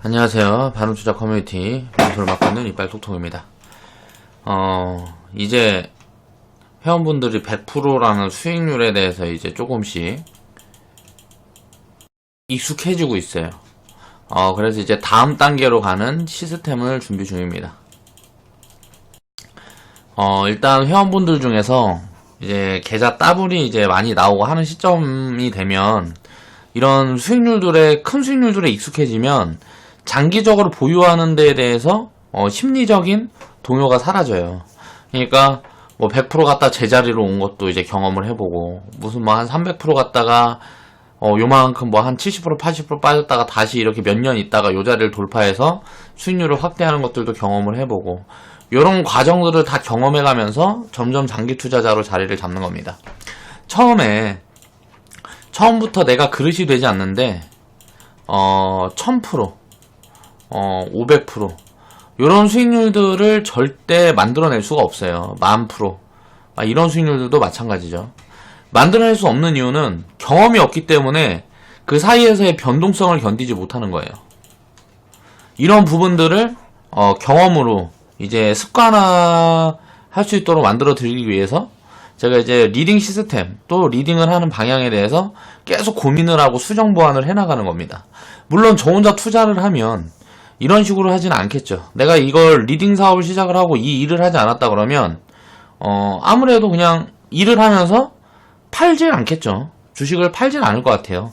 안녕하세요. 바른투자 커뮤니티 문서를 맡고 있는 이빨 톡톡입니다. 이제 회원분들이 100%라는 수익률에 대해서 이제 조금씩 익숙해지고 있어요. 그래서 이제 다음 단계로 가는 시스템을 준비 중입니다. 일단 회원분들 중에서 이제 계좌 따블이 이제 많이 나오고 하는 시점이 되면 이런 수익률들의 큰 수익률들에 익숙해지면 장기적으로 보유하는 데에 대해서 심리적인 동요가 사라져요. 그러니까 뭐 100% 갔다 제자리로 온 것도 이제 경험을 해보고, 무슨 뭐 한 300% 갔다가 요만큼 뭐 한 70% 80% 빠졌다가 다시 이렇게 몇 년 있다가 요 자리를 돌파해서 수익률을 확대하는 것들도 경험을 해보고, 요런 과정들을 다 경험해가면서 점점 장기 투자자로 자리를 잡는 겁니다. 처음부터 내가 그릇이 되지 않는데 1000%, 500%, 요런 수익률들을 절대 만들어낼 수가 없어요. 10,000%, 이런 수익률들도 마찬가지죠. 만들어낼 수 없는 이유는 경험이 없기 때문에 그 사이에서의 변동성을 견디지 못하는 거예요. 이런 부분들을 경험으로 이제 습관화 할 수 있도록 만들어 드리기 위해서 제가 이제 리딩 시스템, 또 리딩을 하는 방향에 대해서 계속 고민을 하고 수정 보완을 해나가는 겁니다. 물론 저 혼자 투자를 하면 이런 식으로 하지는 않겠죠. 내가 이걸 리딩 사업을 시작을 하고 이 일을 하지 않았다 그러면 아무래도 그냥 일을 하면서 팔질 않겠죠. 주식을 팔진 않을 것 같아요.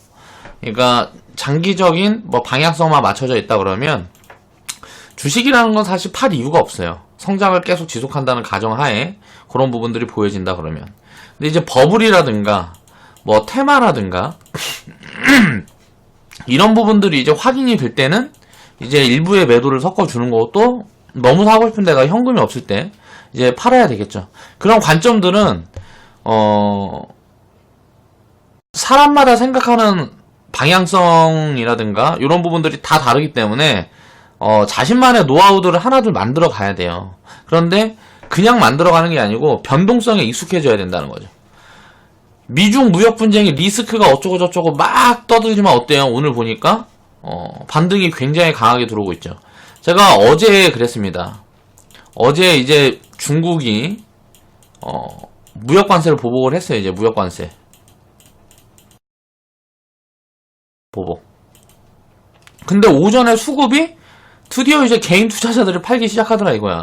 그러니까 장기적인 뭐 방향성만 맞춰져 있다 그러면 주식이라는 건 사실 팔 이유가 없어요. 성장을 계속 지속한다는 가정하에 그런 부분들이 보여진다 그러면. 근데 이제 버블이라든가 뭐 테마라든가 이런 부분들이 이제 확인이 될 때는 이제 일부의 매도를 섞어주는 거고, 또 너무 사고 싶은 데가 현금이 없을 때 이제 팔아야 되겠죠. 그런 관점들은 사람마다 생각하는 방향성이라든가 이런 부분들이 다 다르기 때문에 자신만의 노하우들을 하나둘 만들어 가야 돼요. 그런데 그냥 만들어 가는 게 아니고 변동성에 익숙해져야 된다는 거죠. 미중 무역 분쟁이 리스크가 어쩌고 저쩌고 막 떠들지만 어때요? 오늘 보니까 반등이 굉장히 강하게 들어오고 있죠. 제가 어제 그랬습니다. 어제 이제 중국이 무역 관세를 보복을 했어요. 이제 무역 관세 보복. 근데 오전에 수급이 드디어 이제 개인 투자자들이 팔기 시작하더라 이거야.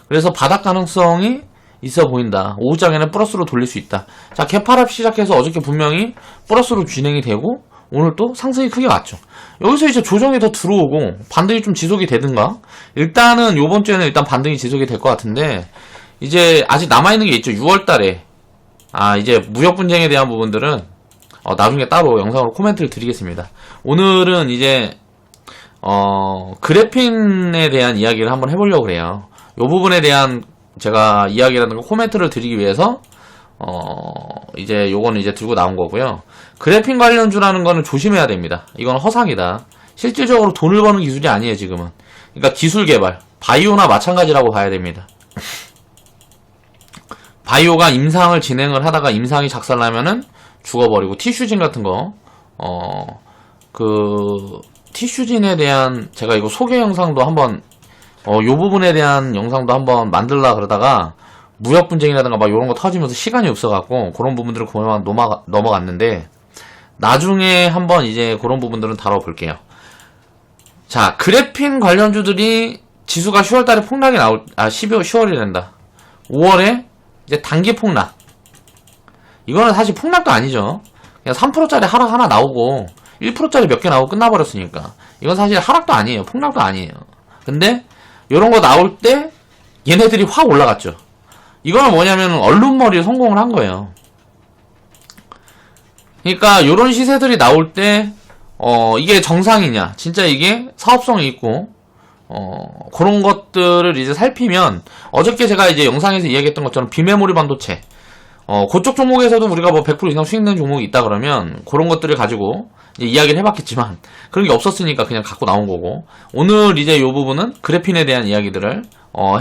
그래서 바닥 가능성이 있어 보인다. 오후장에는 플러스로 돌릴 수 있다. 자, 개파랍 시작해서 어저께 분명히 플러스로 진행이 되고 오늘 또 상승이 크게 왔죠. 여기서 이제 조정이 더 들어오고 반등이 좀 지속이 되든가. 일단은 요번 주에는 일단 반등이 지속이 될 것 같은데, 이제 아직 남아있는 게 있죠. 6월달에 이제 무역 분쟁에 대한 부분들은 나중에 따로 영상으로 코멘트를 드리겠습니다. 오늘은 이제 그래핀에 대한 이야기를 한번 해보려고 그래요. 요 부분에 대한 제가 이야기라든가 코멘트를 드리기 위해서 이제 요거는 이제 들고 나온 거고요. 그래핀 관련주라는 거는 조심해야 됩니다. 이건 허상이다. 실질적으로 돈을 버는 기술이 아니에요, 지금은. 그러니까 기술 개발, 바이오나 마찬가지라고 봐야 됩니다. 바이오가 임상을 진행을 하다가 임상이 작살나면은 죽어버리고, 티슈진 같은 거, 티슈진에 대한 제가 이거 소개 영상도 한번 요 부분에 대한 영상도 한번 만들라 그러다가 무역 분쟁이라든가 막 요런 거 터지면서 시간이 없어갖고 그런 부분들을 그만 넘어갔는데, 나중에 한번 이제 그런 부분들은 다뤄볼게요. 자, 그래핀 관련주들이 지수가 10월달에 폭락이 10월이 된다. 5월에 이제 단기 폭락. 이거는 사실 폭락도 아니죠. 그냥 3%짜리 하락 하나 나오고 1%짜리 몇 개 나오고 끝나버렸으니까 이건 사실 하락도 아니에요. 폭락도 아니에요. 근데 요런 거 나올 때 얘네들이 확 올라갔죠. 이거는 뭐냐면 얼룩머리에 성공을 한 거예요. 그러니까 요런 시세들이 나올 때 이게 정상이냐, 진짜 이게 사업성이 있고 그런 것들을 이제 살피면, 어저께 제가 이제 영상에서 이야기했던 것처럼 비메모리 반도체 그쪽 종목에서도 우리가 뭐 100% 이상 수익 낸 종목이 있다 그러면 그런 것들을 가지고 이제 이야기를 해봤겠지만 그런 게 없었으니까 그냥 갖고 나온 거고, 오늘 이제 요 부분은 그래핀에 대한 이야기들을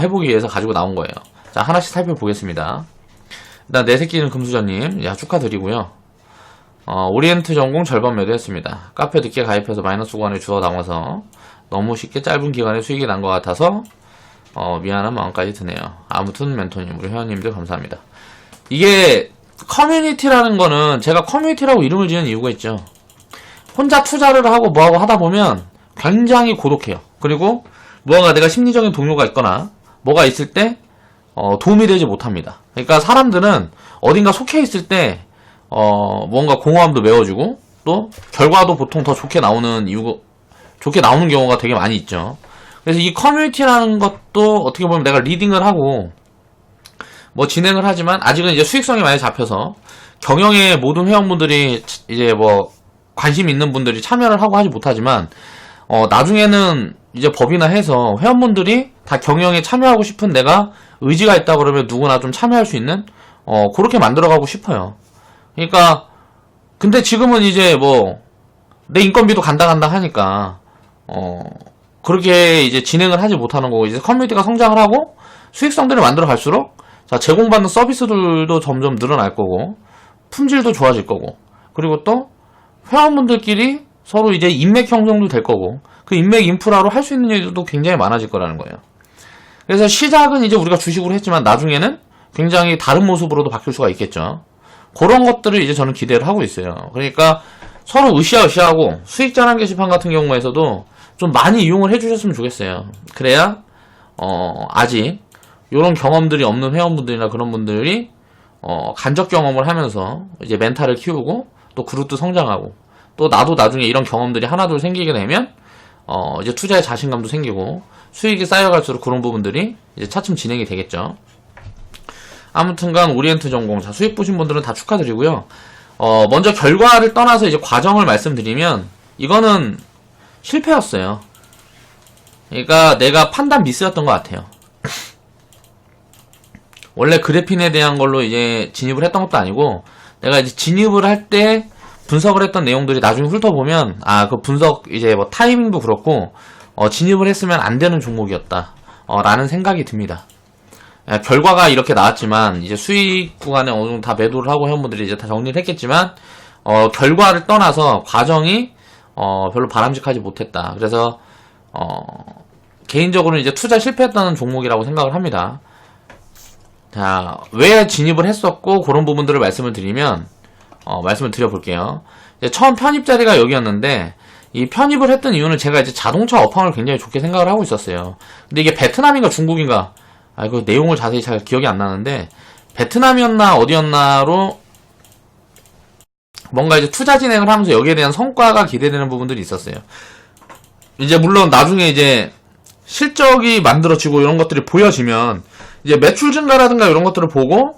해보기 위해서 가지고 나온 거예요. 자, 하나씩 살펴보겠습니다. 일단 내 새끼는 금수저님, 축하드리고요. 오리엔트 전공 절반 매도했습니다. 카페 늦게 가입해서 마이너스 구간에 주워 담아서 너무 쉽게 짧은 기간에 수익이 난 것 같아서 미안한 마음까지 드네요. 아무튼 멘토님, 우리 회원님들 감사합니다. 이게 커뮤니티라는 거는 제가 커뮤니티라고 이름을 지은 이유가 있죠. 혼자 투자를 하고 뭐하고 하다 보면 굉장히 고독해요. 그리고 무언가 내가 심리적인 동요가 있거나 뭐가 있을 때 도움이 되지 못합니다. 그러니까 사람들은 어딘가 속해 있을 때 뭔가 공허함도 메워주고 또 결과도 보통 더 좋게 나오는 경우가 되게 많이 있죠. 그래서 이 커뮤니티라는 것도 어떻게 보면 내가 리딩을 하고 뭐 진행을 하지만 아직은 이제 수익성이 많이 잡혀서 경영에 모든 회원분들이 이제 뭐 관심 있는 분들이 참여를 하고 하지 못하지만 나중에는 이제 법이나 해서 회원분들이 다 경영에 참여하고 싶은 내가 의지가 있다 그러면 누구나 좀 참여할 수 있는 그렇게 만들어가고 싶어요. 그러니까 근데 지금은 이제 뭐 내 인건비도 간다 하니까 그렇게 이제 진행을 하지 못하는 거고 이제 커뮤니티가 성장을 하고 수익성들을 만들어 갈수록 자 제공받는 서비스들도 점점 늘어날 거고 품질도 좋아질 거고 그리고 또 회원분들끼리 서로 이제 인맥 형성도 될 거고 그 인맥 인프라로 할 수 있는 일도 굉장히 많아질 거라는 거예요. 그래서 시작은 이제 우리가 주식으로 했지만 나중에는 굉장히 다른 모습으로도 바뀔 수가 있겠죠. 그런 것들을 이제 저는 기대를 하고 있어요. 그러니까 서로 으쌰으쌰하고 수익자랑 게시판 같은 경우에서도 좀 많이 이용을 해주셨으면 좋겠어요. 그래야 아직 이런 경험들이 없는 회원분들이나 그런 분들이 간접 경험을 하면서 이제 멘탈을 키우고 또 그룹도 성장하고 또 나도 나중에 이런 경험들이 하나둘 생기게 되면 이제 투자에 자신감도 생기고 수익이 쌓여갈수록 그런 부분들이 이제 차츰 진행이 되겠죠. 아무튼간 오리엔트 전공 자 수익 보신 분들은 다 축하드리고요. 먼저 결과를 떠나서 이제 과정을 말씀드리면 이거는 실패였어요. 그러니까 내가 판단 미스였던 것 같아요. 원래 그래핀에 대한 걸로 이제 진입을 했던 것도 아니고 내가 이제 진입을 할 때 분석을 했던 내용들이 나중에 훑어보면 그 분석 이제 뭐 타이밍도 그렇고 진입을 했으면 안 되는 종목이었다 라는 생각이 듭니다. 결과가 이렇게 나왔지만 이제 수익 구간에 어느 정도 다 매도를 하고 회원분들이 이제 다 정리를 했겠지만 결과를 떠나서 과정이 별로 바람직하지 못했다. 그래서 개인적으로는 이제 투자 실패했다는 종목이라고 생각을 합니다. 자, 왜 진입을 했었고 그런 부분들을 말씀을 드려볼게요. 이제 처음 편입 자리가 여기였는데 이 편입을 했던 이유는 제가 이제 자동차 업황을 굉장히 좋게 생각을 하고 있었어요. 근데 이게 베트남인가 중국인가 그 내용을 자세히 잘 기억이 안 나는데 베트남이었나 어디였나로 뭔가 이제 투자 진행을 하면서 여기에 대한 성과가 기대되는 부분들이 있었어요. 이제 물론 나중에 이제 실적이 만들어지고 이런 것들이 보여지면 이제 매출 증가라든가 이런 것들을 보고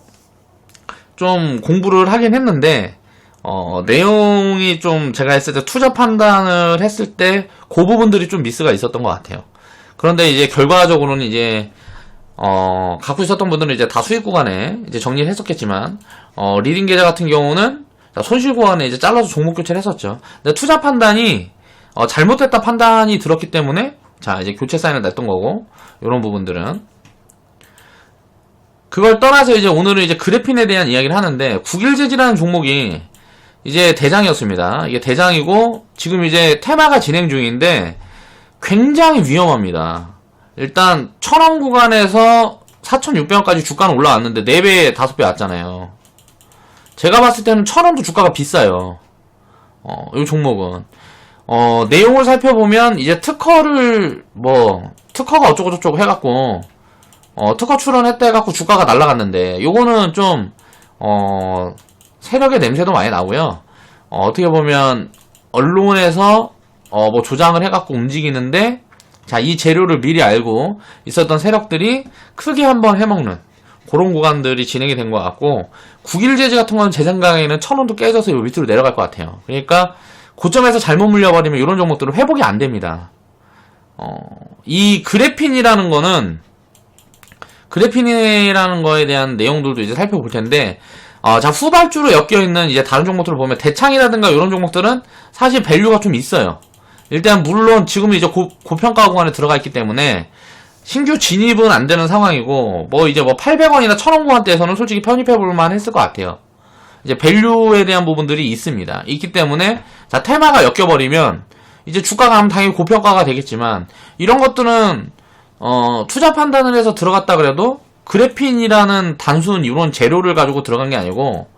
좀 공부를 하긴 했는데 내용이 좀 제가 했을 때 투자 판단을 했을 때 그 부분들이 좀 미스가 있었던 것 같아요. 그런데 이제 결과적으로는 이제 갖고 있었던 분들은 이제 다 수익 구간에 이제 정리를 했었겠지만 리딩 계좌 같은 경우는 손실 구간에 이제 잘라서 종목 교체를 했었죠. 근데 투자 판단이 잘못됐다 판단이 들었기 때문에 자 이제 교체 사인을 냈던 거고 이런 부분들은 그걸 떠나서 이제 오늘은 이제 그래핀에 대한 이야기를 하는데 국일제지라는 종목이 이제 대장이었습니다. 이게 대장이고 지금 이제 테마가 진행 중인데 굉장히 위험합니다. 일단 1000원 구간에서 4600원까지 주가는 올라왔는데 4배 5배 왔잖아요. 제가 봤을 때는 1000원도 주가가 비싸요. 이 종목은 내용을 살펴보면 이제 특허가 어쩌고저쩌고 해갖고 특허 출원했다 해갖고 주가가 날라갔는데 요거는 좀 세력의 냄새도 많이 나고요. 어떻게 보면 언론에서 뭐 조장을 해갖고 움직이는데 자, 이 재료를 미리 알고 있었던 세력들이 크게 한번 해먹는 그런 구간들이 진행이 된 것 같고 국일제지 같은 거는 제 생각에는 1000원도 깨져서 요 밑으로 내려갈 것 같아요. 그러니까 고점에서 잘못 물려버리면 이런 종목들은 회복이 안 됩니다. 이 그래핀이라는 거에 대한 내용들도 이제 살펴볼 텐데 자, 후발주로 엮여있는 이제 다른 종목들을 보면 대창이라든가 이런 종목들은 사실 밸류가 좀 있어요. 일단 물론 지금 이제 고평가 구간에 들어가 있기 때문에 신규 진입은 안 되는 상황이고 이제 800원이나 1000원 구간대에서는 솔직히 편입해볼 만 했을 것 같아요. 이제 밸류에 대한 부분들이 있습니다. 있기 때문에 자 테마가 엮여버리면 이제 주가가 하면 당연히 고평가가 되겠지만, 이런 것들은 투자 판단을 해서 들어갔다 그래도 그래핀이라는 단순 이런 재료를 가지고 들어간 게 아니고,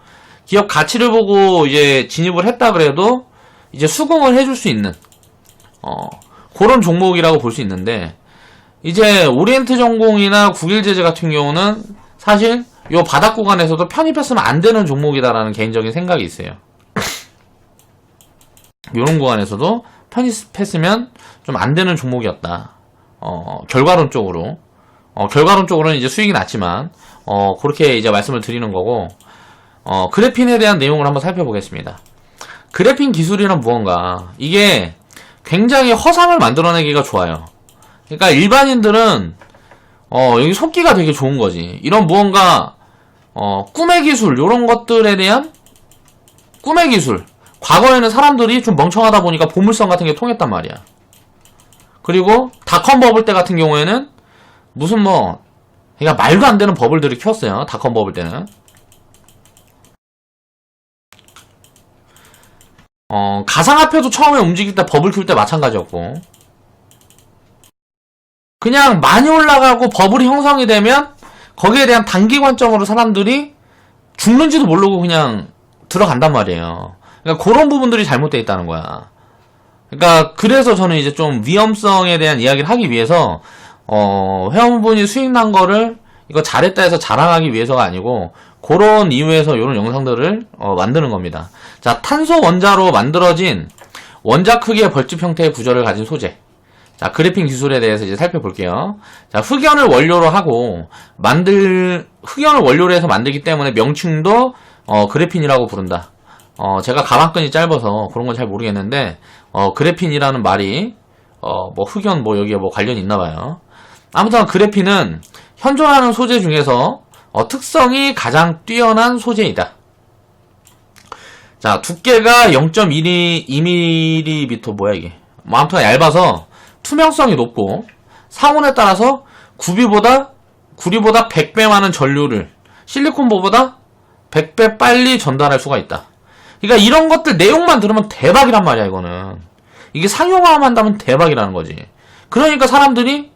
기업 가치를 보고 이제 진입을 했다 그래도 이제 수긍을 해줄 수 있는 그런 종목이라고 볼 수 있는데, 이제 오리엔트 전공이나 국일제재 같은 경우는 사실 요 바닥 구간에서도 편입했으면 안 되는 종목이다라는 개인적인 생각이 있어요. 요런 구간에서도 편입했으면 좀 안 되는 종목이었다. 결과론적으로는 이제 수익이 났지만, 그렇게 이제 말씀을 드리는 거고, 그래핀에 대한 내용을 한번 살펴보겠습니다. 그래핀 기술이란 무언가, 이게 굉장히 허상을 만들어내기가 좋아요. 그러니까 일반인들은 여기 속기가 되게 좋은 거지. 이런 무언가 꿈의 기술, 요런 것들에 대한 꿈의 기술, 과거에는 사람들이 좀 멍청하다 보니까 보물성 같은 게 통했단 말이야. 그리고 닷컴 버블 때 같은 경우에는 무슨 그러니까 말도 안 되는 버블들을 키웠어요. 닷컴 버블 때는. 가상화폐도 처음에 움직일 때 버블 키울 때 마찬가지였고, 그냥 많이 올라가고 버블이 형성이 되면 거기에 대한 단기 관점으로 사람들이 죽는지도 모르고 그냥 들어간단 말이에요. 그러니까 그런 부분들이 잘못되어 있다는 거야. 그러니까 그래서 저는 이제 좀 위험성에 대한 이야기를 하기 위해서 회원분이 수익 난 거를 이거 잘했다 해서 자랑하기 위해서가 아니고, 그런 이유에서 이런 영상들을 만드는 겁니다. 자, 탄소 원자로 만들어진 원자 크기의 벌집 형태의 구조를 가진 소재. 자, 그래핀 기술에 대해서 이제 살펴볼게요. 자, 흑연을 원료로 하고 흑연을 원료로 해서 만들기 때문에 명칭도 그래핀이라고 부른다. 제가 가방끈이 짧아서 그런 건 잘 모르겠는데, 그래핀이라는 말이 흑연 여기에 관련이 있나 봐요. 아무튼 그래핀은 현존하는 소재 중에서 특성이 가장 뛰어난 소재이다. 자, 두께가 0.2mm 뭐야 이게. 아무튼 얇아서 투명성이 높고, 상온에 따라서 구리보다 100배 많은 전류를 실리콘보다 100배 빨리 전달할 수가 있다. 그러니까 이런 것들 내용만 들으면 대박이란 말이야. 이거는 이게 상용화만 한다면 대박이라는 거지. 그러니까 사람들이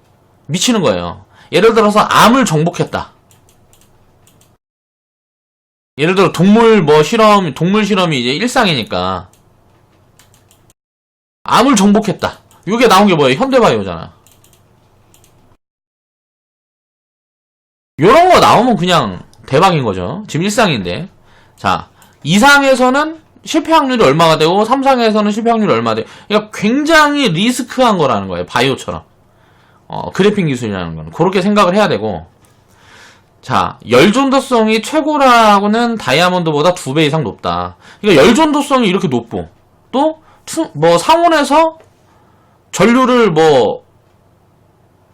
미치는 거예요. 예를 들어서 암을 정복했다. 예를 들어 동물 실험이 이제 일상이니까 암을 정복했다. 이게 나온 게 뭐예요? 현대바이오잖아. 요런 거 나오면 그냥 대박인 거죠. 지금 일상인데. 자, 2상에서는 실패 확률이 얼마가 되고 3상에서는 실패 확률이 얼마가 돼요. 그러니까 굉장히 리스크한 거라는 거예요. 바이오처럼. 그래핀 기술이라는 건. 그렇게 생각을 해야 되고. 자, 열전도성이 최고라고는 다이아몬드보다 2배 이상 높다. 그러니까 열전도성이 이렇게 높고, 또 상온에서 전류를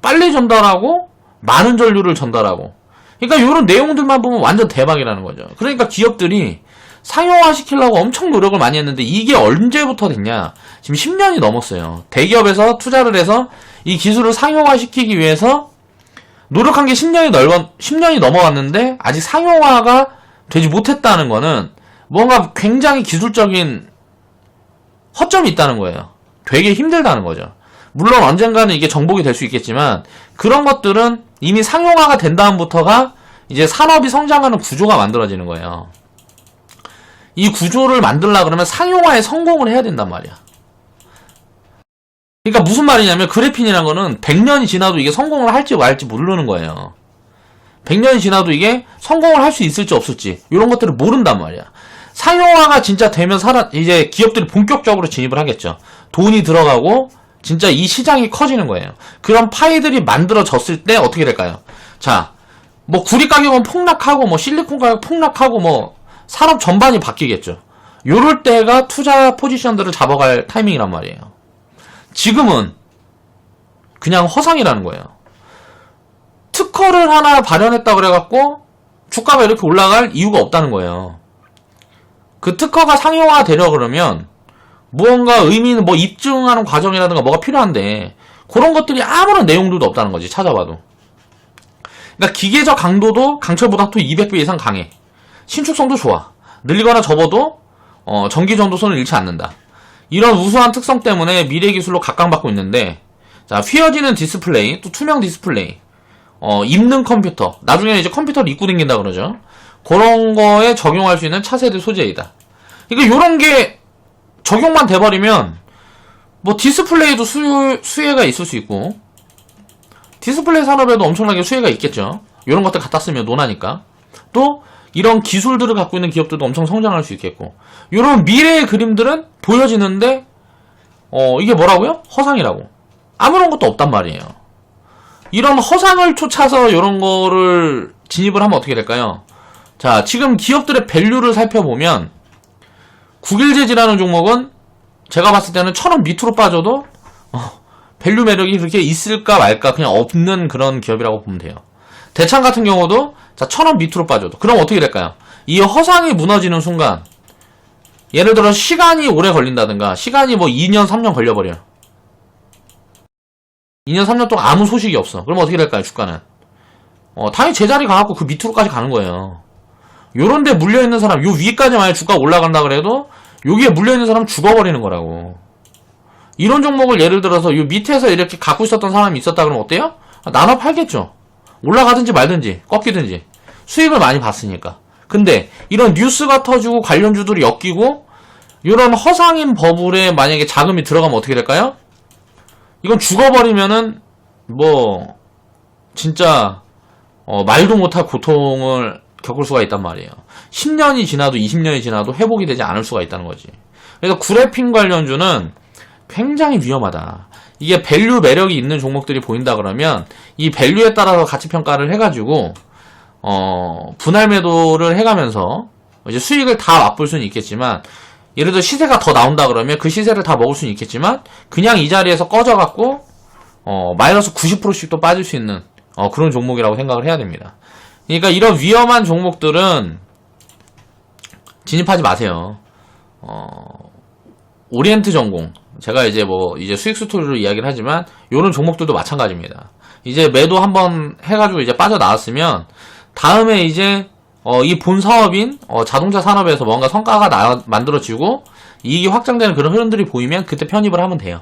빨리 전달하고 많은 전류를 전달하고, 그러니까 이런 내용들만 보면 완전 대박이라는 거죠. 그러니까 기업들이 상용화 시키려고 엄청 노력을 많이 했는데, 이게 언제부터 됐냐? 지금 10년이 넘었어요. 대기업에서 투자를 해서 이 기술을 상용화 시키기 위해서 노력한 게 10년이 넘어갔는데 아직 상용화가 되지 못했다는 거는 뭔가 굉장히 기술적인 허점이 있다는 거예요. 되게 힘들다는 거죠. 물론 언젠가는 이게 정복이 될 수 있겠지만, 그런 것들은 이미 상용화가 된 다음부터가 이제 산업이 성장하는 구조가 만들어지는 거예요. 이 구조를 만들려고 그러면 상용화에 성공을 해야 된단 말이야. 그러니까 무슨 말이냐면, 그래핀이라는 거는 100년이 지나도 이게 성공을 할지 말지 모르는 거예요. 100년이 지나도 이게 성공을 할 수 있을지 없을지 이런 것들을 모른단 말이야. 상용화가 진짜 되면 이제 기업들이 본격적으로 진입을 하겠죠. 돈이 들어가고 진짜 이 시장이 커지는 거예요. 그런 파이들이 만들어졌을 때 어떻게 될까요? 자, 구리 가격은 폭락하고 실리콘 가격 폭락하고 산업 전반이 바뀌겠죠. 요럴 때가 투자 포지션들을 잡아갈 타이밍이란 말이에요. 지금은 그냥 허상이라는 거예요. 특허를 하나 발현했다 그래갖고 주가가 이렇게 올라갈 이유가 없다는 거예요. 그 특허가 상용화 되려 그러면 무언가 의미 있는 입증하는 과정이라든가 뭐가 필요한데, 그런 것들이 아무런 내용들도 없다는 거지, 찾아봐도. 그러니까 기계적 강도도 강철보다 또 200배 이상 강해. 신축성도 좋아. 늘리거나 접어도 전기 전도선을 잃지 않는다. 이런 우수한 특성 때문에 미래 기술로 각광받고 있는데, 자, 휘어지는 디스플레이, 또 투명 디스플레이, 입는 컴퓨터, 나중에는 이제 컴퓨터를 입고 다닌다 그러죠. 그런 거에 적용할 수 있는 차세대 소재이다. 그러니까 요런 게 적용만 돼버리면 뭐 디스플레이도 수혜가 있을 수 있고, 디스플레이 산업에도 엄청나게 수혜가 있겠죠. 요런 것들 갖다 쓰면 논하니까. 또 이런 기술들을 갖고 있는 기업들도 엄청 성장할 수 있겠고, 요런 미래의 그림들은 보여지는데 이게 뭐라고요? 허상이라고. 아무런 것도 없단 말이에요. 이런 허상을 쫓아서 요런 거를 진입을 하면 어떻게 될까요? 자, 지금 기업들의 밸류를 살펴보면 국일제지라는 종목은 제가 봤을 때는 1000원 밑으로 빠져도 밸류 매력이 그렇게 있을까 말까 그냥 없는 그런 기업이라고 보면 돼요. 대창 같은 경우도 자 1000원 밑으로 빠져도 그럼 어떻게 될까요? 이 허상이 무너지는 순간, 예를 들어 시간이 오래 걸린다든가, 시간이 뭐 2년 3년 걸려버려요. 2년 3년 동안 아무 소식이 없어. 그럼 어떻게 될까요? 주가는 당연히 제자리 가갖고 그 밑으로까지 가는 거예요. 요런데 물려있는 사람, 요 위까지 만약 주가가 올라간다 그래도 여기에 물려있는 사람 죽어버리는 거라고. 이런 종목을 예를 들어서 요 밑에서 이렇게 갖고 있었던 사람이 있었다 그러면 어때요? 나눠 팔겠죠. 올라가든지 말든지 꺾이든지 수익을 많이 봤으니까. 근데 이런 뉴스가 터지고 관련주들이 엮이고 이런 허상인 버블에 만약에 자금이 들어가면 어떻게 될까요? 이건 죽어버리면은 뭐 진짜 말도 못할 고통을 겪을 수가 있단 말이에요. 10년이 지나도 20년이 지나도 회복이 되지 않을 수가 있다는 거지. 그래서 그래핀 관련주는 굉장히 위험하다. 이게 밸류 매력이 있는 종목들이 보인다 그러면 이 밸류에 따라서 가치 평가를 해가지고 분할 매도를 해가면서 이제 수익을 다 맛볼 수는 있겠지만, 예를 들어 시세가 더 나온다 그러면 그 시세를 다 먹을 수는 있겠지만 그냥 이 자리에서 꺼져갖고 마이너스 90%씩 또 빠질 수 있는 그런 종목이라고 생각을 해야 됩니다. 그러니까 이런 위험한 종목들은 진입하지 마세요. 오리엔트 전공, 제가 이제 이제 수익 스토리로 이야기를 하지만 요런 종목들도 마찬가지입니다. 이제 매도 한번 해가지고 이제 빠져나왔으면 다음에 이제 이 본 사업인 자동차 산업에서 뭔가 성과가 만들어지고 이익이 확장되는 그런 흐름들이 보이면 그때 편입을 하면 돼요.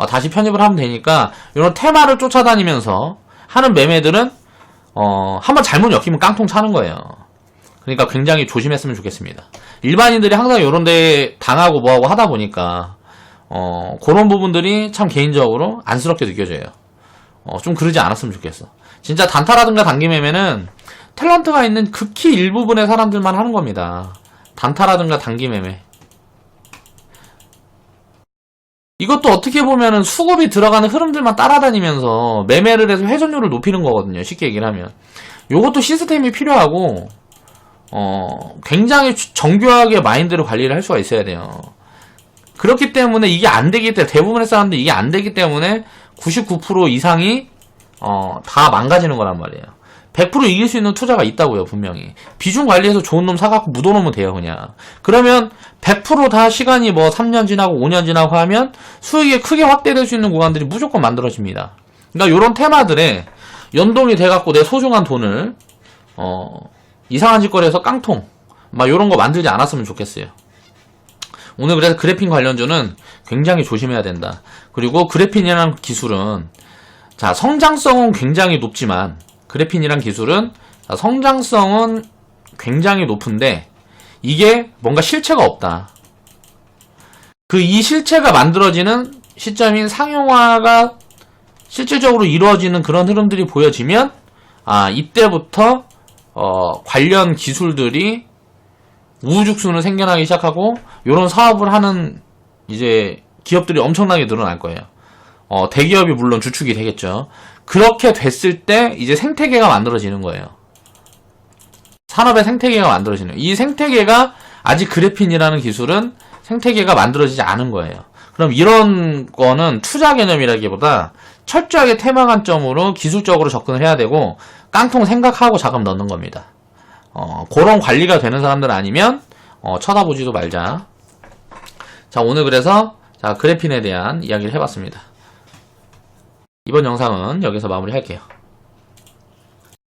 다시 편입을 하면 되니까 이런 테마를 쫓아다니면서 하는 매매들은 한번 잘못 엮이면 깡통 차는 거예요. 그러니까 굉장히 조심했으면 좋겠습니다. 일반인들이 항상 이런 데 당하고 뭐하고 하다 보니까 그런 부분들이 참 개인적으로 안쓰럽게 느껴져요. 좀 그러지 않았으면 좋겠어. 진짜 단타라든가 단기 매매는 탤런트가 있는 극히 일부분의 사람들만 하는 겁니다. 단타라든가 단기 매매. 이것도 어떻게 보면은 수급이 들어가는 흐름들만 따라다니면서 매매를 해서 회전율을 높이는 거거든요. 쉽게 얘기를 하면. 요것도 시스템이 필요하고 굉장히 정교하게 마인드를 관리를 할 수가 있어야 돼요. 그렇기 때문에 이게 안 되기 때문에, 대부분의 사람들이 이게 안 되기 때문에 99% 이상이 다 망가지는 거란 말이에요. 100% 이길 수 있는 투자가 있다고요, 분명히. 비중 관리해서 좋은 놈 사갖고 묻어놓으면 돼요, 그냥. 그러면 100% 다 시간이 3년 지나고 5년 지나고 하면 수익이 크게 확대될 수 있는 구간들이 무조건 만들어집니다. 그러니까 요런 테마들에 연동이 돼갖고 내 소중한 돈을 이상한 짓거리에서 깡통 요런 거 만들지 않았으면 좋겠어요. 오늘 그래서 그래핀 관련주는 굉장히 조심해야 된다. 그리고 그래핀이라는 기술은 자, 성장성은 굉장히 높지만, 그래핀이란 기술은 성장성은 굉장히 높은데 이게 뭔가 실체가 없다. 이 실체가 만들어지는 시점인 상용화가 실질적으로 이루어지는 그런 흐름들이 보여지면 이때부터 관련 기술들이 우후죽순으로 생겨나기 시작하고 이런 사업을 하는 이제 기업들이 엄청나게 늘어날 거예요. 대기업이 물론 주축이 되겠죠. 그렇게 됐을 때 이제 생태계가 만들어지는 거예요. 산업의 생태계가 만들어지는 거예요. 이 생태계가 아직 그래핀이라는 기술은 생태계가 만들어지지 않은 거예요. 그럼 이런 거는 투자 개념이라기보다 철저하게 테마 관점으로 기술적으로 접근을 해야 되고 깡통 생각하고 자금 넣는 겁니다. 그런 관리가 되는 사람들 아니면 쳐다보지도 말자. 자, 오늘 그래서 그래핀에 대한 이야기를 해봤습니다. 이번 영상은 여기서 마무리할게요.